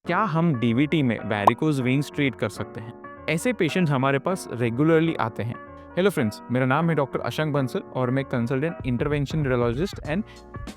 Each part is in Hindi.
क्या हम डीवीटी में वैरिकोज वेन्स ट्रीट कर सकते हैं? ऐसे पेशेंट्स हमारे पास रेगुलरली आते हैं। हेलो फ्रेंड्स, मेरा नाम है डॉक्टर अशंक बंसल और मैं consultant intervention radiologist and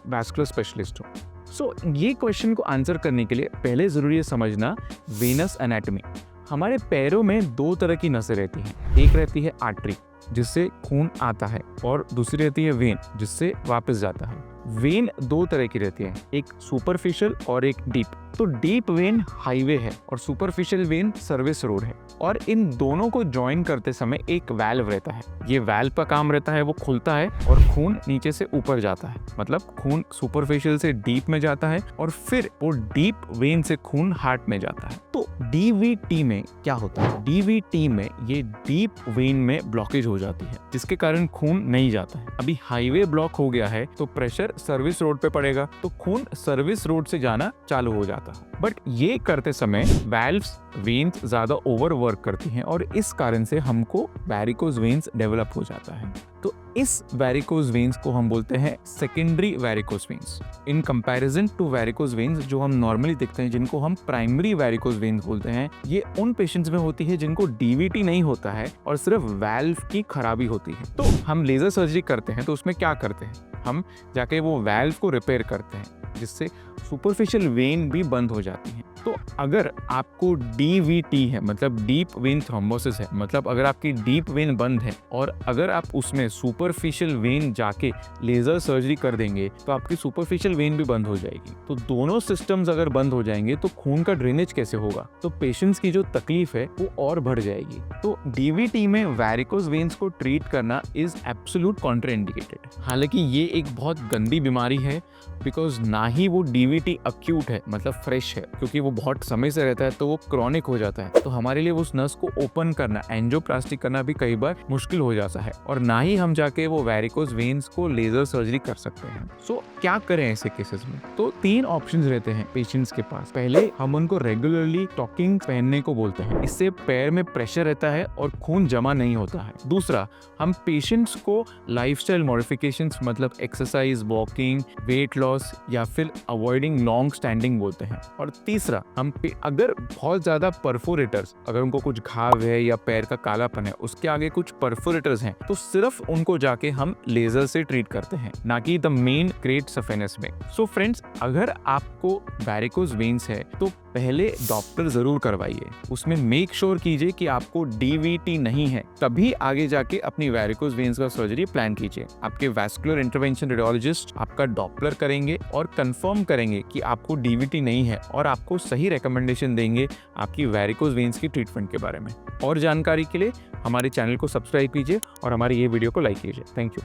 vascular specialist हूँ। ये क्वेश्चन को आंसर करने के लिए पहले ज़रूरी है समझना वेनस एनाटॉमी। हमारे पैरों में दो तरह की नसें रहती हैं। एक रहती है आर्टरी जिससे खून आता है और दूसरी रहती है वेन जिससे वापस जाता है। वेन दो तरह की रहती है, एक सुपरफिशियल और एक डीप। तो डीप वेन हाईवे है और सुपरफिशियल वेन सर्विस रोड है, और इन दोनों को ज्वाइन करते समय एक वाल्व रहता है। ये वाल्व का काम रहता है, वो खुलता है और खून नीचे से ऊपर जाता है। मतलब खून सुपरफिशियल से डीप में जाता है और फिर वो डीप वेन से खून हार्ट में जाता है। तो डीवीटी में क्या होता है? डीवीटी में ये डीप वेन में ब्लॉकेज हो जाती है जिसके कारण खून नहीं जाता है। अभी हाईवे ब्लॉक हो गया है तो प्रेशर सर्विस रोड पे पड़ेगा तो खून सर्विस रोड से जाना चालू हो जाता है। बट ये करते समय वाल्व्स वेन्स ज्यादा ओवरवर्क करती हैं और इस कारण से हमको वैरिकोज वेन्स डेवलप हो जाता है। तो इस वैरिकोज वेन्स को हम बोलते हैं secondary varicose veins in comparison to varicose veins जो हम नॉर्मली देखते हैं, जिनको हम प्राइमरी वैरिकोज वेन्स बोलते हैं। ये उन पेशेंट्स में होती है जिनको डीवीटी नहीं होता है और सिर्फ वाल्व की खराबी होती है। तो हम लेजर सर्जरी करते हैं तो उसमें क्या करते हैं, हम जाके वो वाल्व को रिपेयर करते हैं जिससे सुपरफिशियल वेन भी बंद हो जाती है। तो अगर आपको डीवीटी है, मतलब डीप वेन थ्रोम्बोसिस है, मतलब अगर आपकी डीप वेन बंद है और अगर आप उसमें सुपरफिशियल वेन जाके लेजर सर्जरी कर देंगे तो आपकी सुपरफिशियल वेन भी बंद हो जाएगी। तो दोनों सिस्टम्स अगर बंद हो जाएंगे तो खून का ड्रेनेज कैसे होगा? तो पेशेंट्स की जो तकलीफ है वो और बढ़ जाएगी। तो डीवीटी में वैरिकोज वेन्स को ट्रीट करना इज एब्सोल्यूट कॉन्ट्राइंडिकेटेड। हालांकि ये एक बहुत गंदी बीमारी है, बिकॉज ना ही वो डीवीटी अक्यूट है, मतलब फ्रेश है, क्योंकि वो बहुत समय से रहता है तो वो क्रॉनिक हो जाता है। तो हमारे लिए उस नस को ओपन करना, एंजियोप्लास्टी करना भी कई बार मुश्किल हो जाता है, और ना ही हम जाके वो वैरिकोज वेन्स को लेजर सर्जरी कर सकते हैं। क्या करें ऐसे केसेस में? तो तीन ऑप्शंस रहते हैं पेशेंट्स के पास। पहले हम उनको रेगुलरली स्टॉकिंग पहनने को बोलते हैं, इससे पैर में प्रेशर रहता है और खून जमा नहीं होता है। दूसरा, हम पेशेंट्स को लाइफस्टाइल मॉडिफिकेशंस, मतलब एक्सरसाइज, वॉकिंग, वेट लॉस या फिर अवॉइडिंग लॉन्ग स्टैंडिंग बोलते हैं। और तीसरा, अगर बहुत ज्यादा परफोरेटर्स, अगर उनको कुछ घाव है या पैर का कालापन है, उसके आगे कुछ परफोरेटर्स हैं, तो सिर्फ उनको जाके हम लेजर से ट्रीट करते हैं, ना कि द मेन ग्रेट सफेनेस में। फ्रेंड्स, अगर आपको वैरिकोज वेन्स है तो पहले डॉक्टर जरूर करवाइए, उसमें मेक श्योर कीजिए कि आपको डीवीटी नहीं है, तभी आगे जाके अपनी वैरिकोज वेन्स का सर्जरी प्लान कीजिए। आपके वैस्कुलर इंटरवेंशन रेडियोलॉजिस्ट आपका डॉपलर करेंगे और कंफर्म करेंगे कि आपको डीवीटी नहीं है और आपको सही रिकमेंडेशन देंगे आपकी वैरिकोज वेन्स की ट्रीटमेंट के बारे में। और जानकारी के लिए हमारे चैनल को सब्सक्राइब कीजिए और हमारी ये वीडियो को लाइक कीजिए। Thank you.